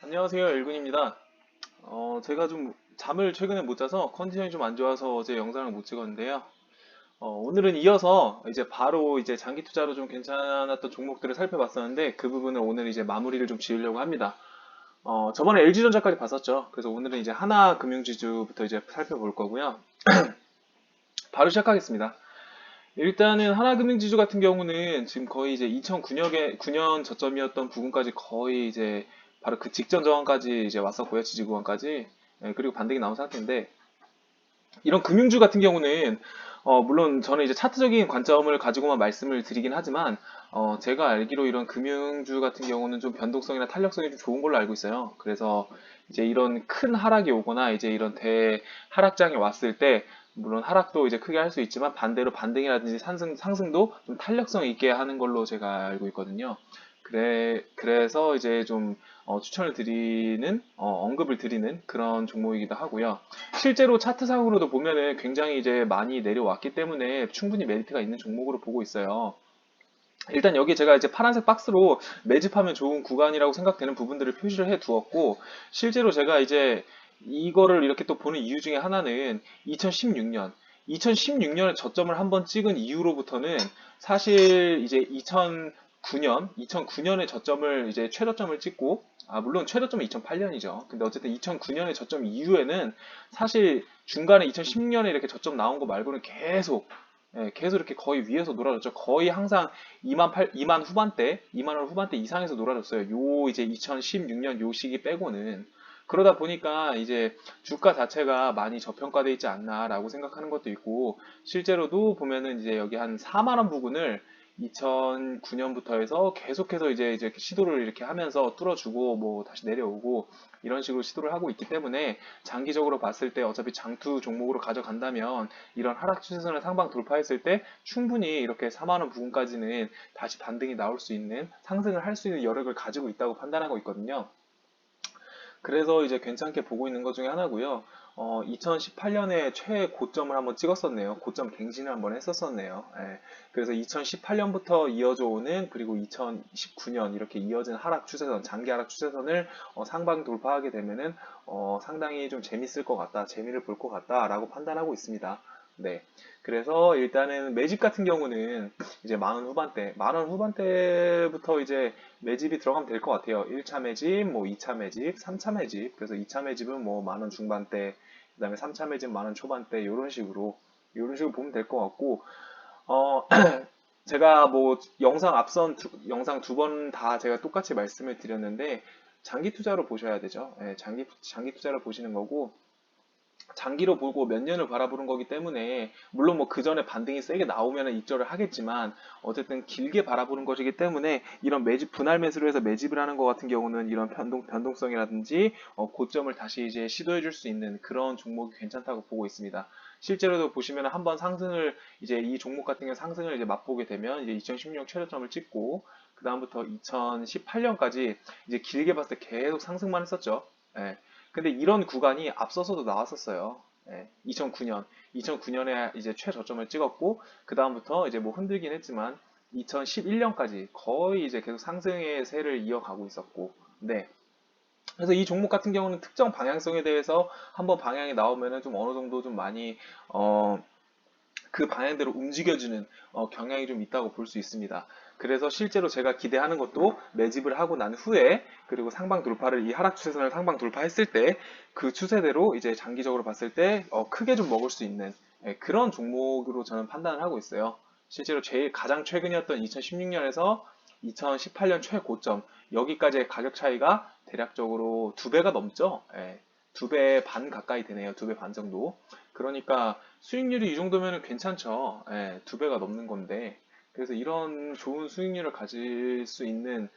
안녕하세요, 일군입니다. 제가 좀 잠을 최근에 못 자서 컨디션이 좀 안 좋아서 어제 영상을 못 찍었는데요. 오늘은 이어서 이제 바로 이제 장기 투자로 좀 괜찮았던 종목들을 살펴봤었는데 그 부분을 오늘 이제 마무리를 좀 지으려고 합니다. 저번에 LG전자까지 봤었죠. 그래서 오늘은 이제 하나금융지주부터 이제 살펴볼 거고요. 바로 시작하겠습니다. 일단은 하나금융지주 같은 경우는 지금 거의 이제 2009년 저점이었던 부분까지 거의 이제 바로 그 직전 저항까지 이제 왔었고요. 지지 구간까지. 예, 그리고 반등이 나온 상태인데 이런 금융주 같은 경우는 물론 저는 이제 차트적인 관점을 가지고만 말씀을 드리긴 하지만 제가 알기로 이런 금융주 같은 경우는 좀 변동성이나 탄력성이 좀 좋은 걸로 알고 있어요. 그래서 이제 이런 큰 하락이 오거나 이제 이런 대하락장이 왔을 때 물론 하락도 이제 크게 할 수 있지만 반대로 반등이라든지 상승도 좀 탄력성 있게 하는 걸로 제가 알고 있거든요. 그래서 이제 좀 추천을 드리는, 언급을 드리는 그런 종목이기도 하고요. 실제로 차트상으로도 보면은 굉장히 이제 많이 내려왔기 때문에 충분히 메리트가 있는 종목으로 보고 있어요. 일단 여기 제가 이제 파란색 박스로 매집하면 좋은 구간이라고 생각되는 부분들을 표시를 해 두었고, 실제로 제가 이제 이거를 이렇게 또 보는 이유 중에 하나는 2016년에 저점을 한번 찍은 이후로부터는 사실 이제 2009년에 저점을 이제 최저점을 찍고, 물론 최저점은 2008년이죠. 근데 어쨌든 2009년에 저점 이후에는 사실 중간에 2010년에 이렇게 저점 나온 거 말고는 계속 계속 이렇게 거의 위에서 놀아줬죠. 거의 항상 2만 후반대, 2만 원 후반대 이상에서 놀아줬어요. 요 이제 2016년 요 시기 빼고는. 그러다 보니까 이제 주가 자체가 많이 저평가돼 있지 않나라고 생각하는 것도 있고, 실제로도 보면은 이제 여기 한 4만 원 부근을 2009년부터 해서 계속해서 이제 시도를 이렇게 하면서 뚫어주고 뭐 다시 내려오고 이런 식으로 시도를 하고 있기 때문에 장기적으로 봤을 때 어차피 장투 종목으로 가져간다면 이런 하락 추세선을 상방 돌파했을 때 충분히 이렇게 4만 원 부근까지는 다시 반등이 나올 수 있는 상승을 할 수 있는 여력을 가지고 있다고 판단하고 있거든요. 그래서 이제 괜찮게 보고 있는 것 중에 하나고요. 2018년에 최고점을 한번 찍었었네요. 고점 갱신을 한번 했었었네요. 예. 그래서 2018년부터 이어져 오는 그리고 2019년 이렇게 이어진 하락 추세선, 장기 하락 추세선을 상방 돌파하게 되면은 상당히 좀 재밌을 것 같다, 재미를 볼 것 같다라고 판단하고 있습니다. 네. 그래서 일단은 매집 같은 경우는 이제 만 원 후반대부터 이제 매집이 들어가면 될 것 같아요. 1차 매집, 뭐 2차 매집, 3차 매집. 그래서 2차 매집은 뭐 만 원 중반대, 그다음에 3차 매집 만 원 초반대 이런 식으로 보면 될 것 같고 어 제가 뭐 영상 두 번 다 제가 똑같이 말씀을 드렸는데 장기 투자로 보셔야 되죠. 예, 장기 투자를 보시는 거고 장기로 보고 몇 년을 바라보는 거기 때문에 물론 뭐 그 전에 반등이 세게 나오면 입절을 하겠지만 어쨌든 길게 바라보는 것이기 때문에 이런 매집 분할 매수를 해서 매집을 하는 것 같은 경우는 이런 변동성이라든지 고점을 다시 이제 시도해 줄 수 있는 그런 종목이 괜찮다고 보고 있습니다. 실제로도 보시면 한번 상승을 이제 이 종목 같은 경우 상승을 이제 맛보게 되면 이제 2016년 최저점을 찍고 그 다음부터 2018년까지 이제 길게 봤을 때 계속 상승만 했었죠. 예. 근데 이런 구간이 앞서서도 나왔었어요. 예, 2009년. 2009년에 이제 최저점을 찍었고, 그다음부터 이제 뭐 흔들긴 했지만, 2011년까지 거의 이제 계속 상승의 세를 이어가고 있었고, 네. 그래서 이 종목 같은 경우는 특정 방향성에 대해서 한번 방향이 나오면은 좀 어느 정도 좀 많이, 그 방향대로 움직여주는 경향이 좀 있다고 볼 수 있습니다. 그래서 실제로 제가 기대하는 것도 매집을 하고 난 후에 그리고 상방 돌파를 이 하락 추세선을 상방 돌파했을 때 그 추세대로 이제 장기적으로 봤을 때 크게 좀 먹을 수 있는 그런 종목으로 저는 판단을 하고 있어요. 실제로 제일 가장 최근이었던 2016년에서 2018년 최고점 여기까지의 가격 차이가 대략적으로 두 배가 넘죠. 두 배 반 가까이 되네요. 두 배 반 정도. 그러니까 수익률이 이 정도면 괜찮죠. 두 배가 넘는 건데. 그래서 이런 좋은 수익률을 가질 수 있는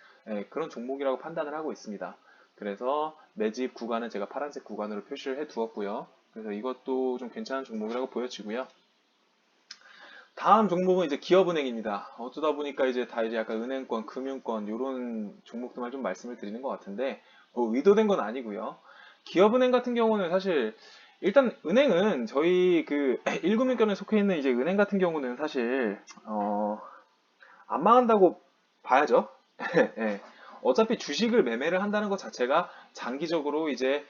그런 종목이라고 판단을 하고 있습니다. 그래서 매집 구간은 제가 파란색 구간으로 표시를 해 두었고요. 그래서 이것도 좀 괜찮은 종목이라고 보여지고요. 다음 종목은 이제 기업은행입니다. 어쩌다 보니까 이제 다 이제 약간 은행권, 금융권 이런 종목들만 좀 말씀을 드리는 것 같은데 뭐 의도된 건 아니고요. 기업은행 같은 경우는 사실 일단 은행은 저희 그 1금융권에 속해 있는 이제 은행 같은 경우는 사실 안 망한다고 봐야죠. 예. 어차피 주식을 매매를 한다는 것 자체가 장기적으로 이제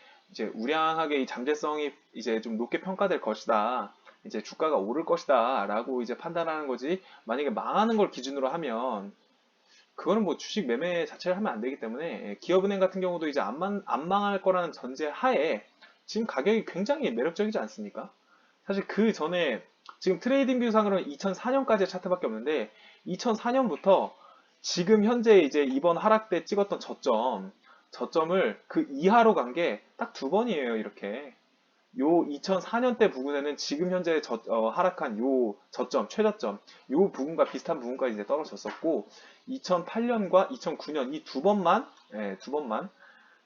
우량하게 이 잠재성이 이제 좀 높게 평가될 것이다. 이제 주가가 오를 것이다. 라고 이제 판단하는 거지. 만약에 망하는 걸 기준으로 하면 그거는 뭐 주식 매매 자체를 하면 안 되기 때문에 기업은행 같은 경우도 이제 안 망할 거라는 전제 하에 지금 가격이 굉장히 매력적이지 않습니까? 사실 그 전에 지금 트레이딩 뷰상으로는 2004년까지의 차트밖에 없는데 2004년부터 지금 현재 이제 이번 하락 때 찍었던 저점을 그 이하로 간 게 딱 두 번이에요, 이렇게. 요 2004년 때 부근에는 지금 현재 하락한 요 저점, 최저점, 요 부분과 비슷한 부분까지 이제 떨어졌었고, 2008년과 2009년 이 두 번만,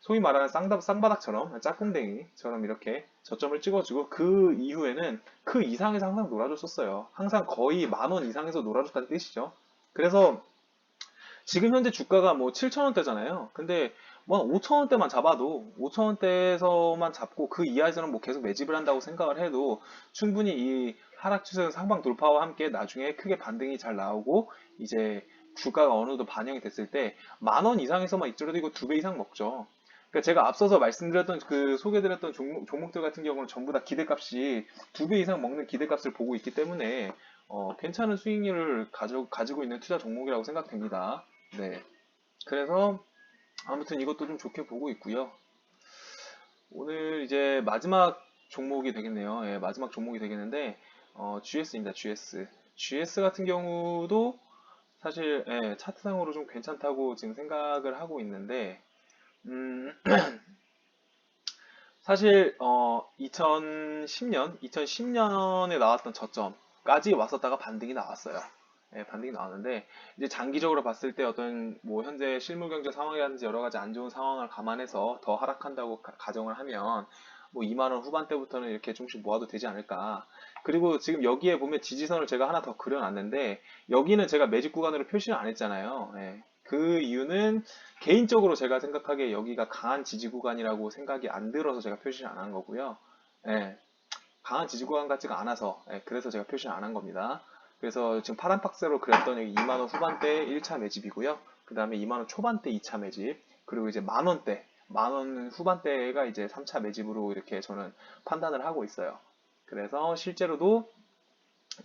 소위 말하는 쌍바닥처럼, 짝꿍댕이처럼 이렇게 저점을 찍어주고, 그 이후에는 그 이상에서 항상 놀아줬었어요. 항상 거의 10,000원 이상에서 놀아줬다는 뜻이죠. 그래서 지금 현재 주가가 뭐 7,000원대잖아요. 근데 뭐 5,000원대만 잡아도 5,000원대에서만 잡고 그 이하에서는 뭐 계속 매집을 한다고 생각을 해도 충분히 이 하락 추세는 상방 돌파와 함께 나중에 크게 반등이 잘 나오고 이제 주가가 어느 정도 반영이 됐을 때 10,000원 이상에서만 있더라도 이거 2배 이상 먹죠. 그러니까 제가 앞서서 말씀드렸던 그 소개드렸던 종목들 같은 경우는 전부 다 기대값이 2배 이상 먹는 기대값을 보고 있기 때문에 괜찮은 수익률을 가지고 있는 투자 종목이라고 생각됩니다. 네. 그래서 아무튼 이것도 좀 좋게 보고 있고요. 오늘 이제 마지막 종목이 되겠네요. 예, 마지막 종목이 되겠는데 GS입니다. GS. GS 같은 경우도 사실 차트상으로 좀 괜찮다고 지금 생각을 하고 있는데 사실 2010년에 나왔던 저점까지 왔었다가 반등이 나왔어요. 예, 반등이 나왔는데 이제 장기적으로 봤을 때 어떤 뭐 현재 실물 경제 상황이라든지 여러 가지 안 좋은 상황을 감안해서 더 하락한다고 가정을 하면 뭐 2만 원 후반대부터는 이렇게 조금씩 모아도 되지 않을까. 그리고 지금 여기에 보면 지지선을 제가 하나 더 그려놨는데 여기는 제가 매직 구간으로 표시를 안 했잖아요. 예. 그 이유는 개인적으로 제가 생각하기에 여기가 강한 지지 구간이라고 생각이 안 들어서 제가 표시를 안 한 거고요. 예, 강한 지지 구간 같지가 않아서 그래서 제가 표시를 안 한 겁니다. 그래서 지금 파란 박스로 그렸던 여기 2만 원 후반대 1차 매집이고요. 그 다음에 2만 원 초반대 2차 매집, 그리고 이제 만 원대, 만 원 후반대가 이제 3차 매집으로 이렇게 저는 판단을 하고 있어요. 그래서 실제로도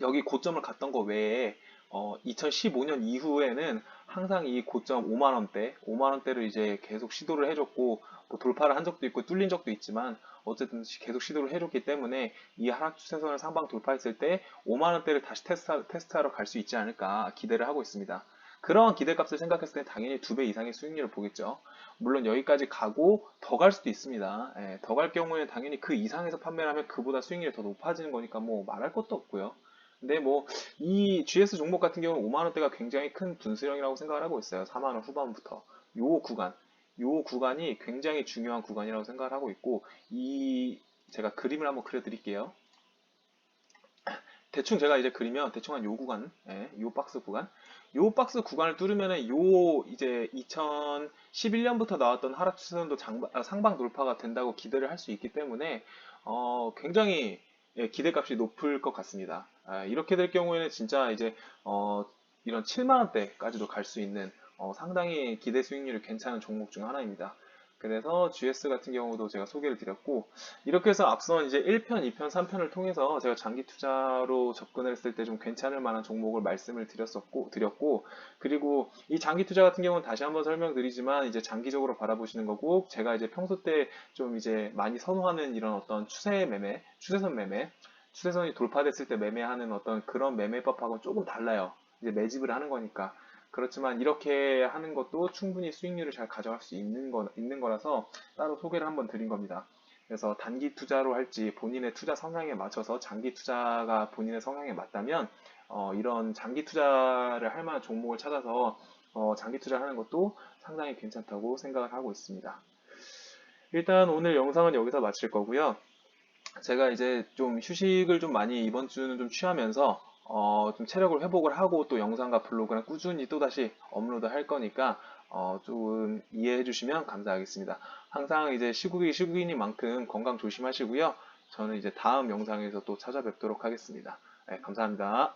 여기 고점을 갔던 거 외에 2015년 이후에는 항상 이 고점 5만 원대, 5만 원대를 이제 계속 시도를 해줬고 뭐 돌파를 한 적도 있고 뚫린 적도 있지만 어쨌든 계속 시도를 해줬기 때문에 이 하락 추세선을 상방 돌파했을 때 5만 원대를 다시 테스트하러 갈 수 있지 않을까 기대를 하고 있습니다. 그러한 기대값을 생각했을 때 당연히 2배 이상의 수익률을 보겠죠. 물론 여기까지 가고 더 갈 수도 있습니다. 더 갈 경우에 당연히 그 이상에서 판매를 하면 그보다 수익률이 더 높아지는 거니까 뭐 말할 것도 없고요. 근데 뭐 이 GS 종목 같은 경우는 5만 원대가 굉장히 큰 분수령이라고 생각을 하고 있어요. 4만 원 후반부터 요 구간, 요 구간이 굉장히 중요한 구간이라고 생각을 하고 있고 이 제가 그림을 한번 그려드릴게요. 대충 제가 이제 그리면 대충 한 요 구간, 요 박스 구간, 요 박스 구간을 뚫으면은 요 이제 2011년부터 나왔던 하락 추세선도 상방 돌파가 된다고 기대를 할 수 있기 때문에 굉장히 기대값이 높을 것 같습니다. 이렇게 될 경우에는 진짜 이제 이런 7만 원대까지도 갈 수 있는 상당히 기대 수익률이 괜찮은 종목 중 하나입니다. 그래서 GS 같은 경우도 제가 소개를 드렸고 이렇게 해서 앞선 이제 1편, 2편, 3편을 통해서 제가 장기 투자로 접근을 했을 때 좀 괜찮을 만한 종목을 말씀을 드렸고 그리고 이 장기 투자 같은 경우는 다시 한번 설명드리지만 이제 장기적으로 바라보시는 거고 제가 이제 평소 때 좀 이제 많이 선호하는 이런 어떤 추세선 매매, 추세선이 돌파됐을 때 매매하는 어떤 그런 매매법하고는 조금 달라요. 이제 매집을 하는 거니까. 그렇지만 이렇게 하는 것도 충분히 수익률을 잘 가져갈 수 있는 거라서 따로 소개를 한번 드린 겁니다. 그래서 단기 투자로 할지 본인의 투자 성향에 맞춰서 장기 투자가 본인의 성향에 맞다면 이런 장기 투자를 할 만한 종목을 찾아서 장기 투자를 하는 것도 상당히 괜찮다고 생각을 하고 있습니다. 일단 오늘 영상은 여기서 마칠 거고요. 제가 이제 좀 휴식을 좀 많이 이번 주는 좀 취하면서 좀 체력을 회복을 하고 또 영상과 블로그랑 꾸준히 또다시 업로드 할 거니까 좀 이해해 주시면 감사하겠습니다. 항상 이제 시국이니만큼 건강 조심하시고요. 저는 이제 다음 영상에서 또 찾아뵙도록 하겠습니다. 네, 감사합니다.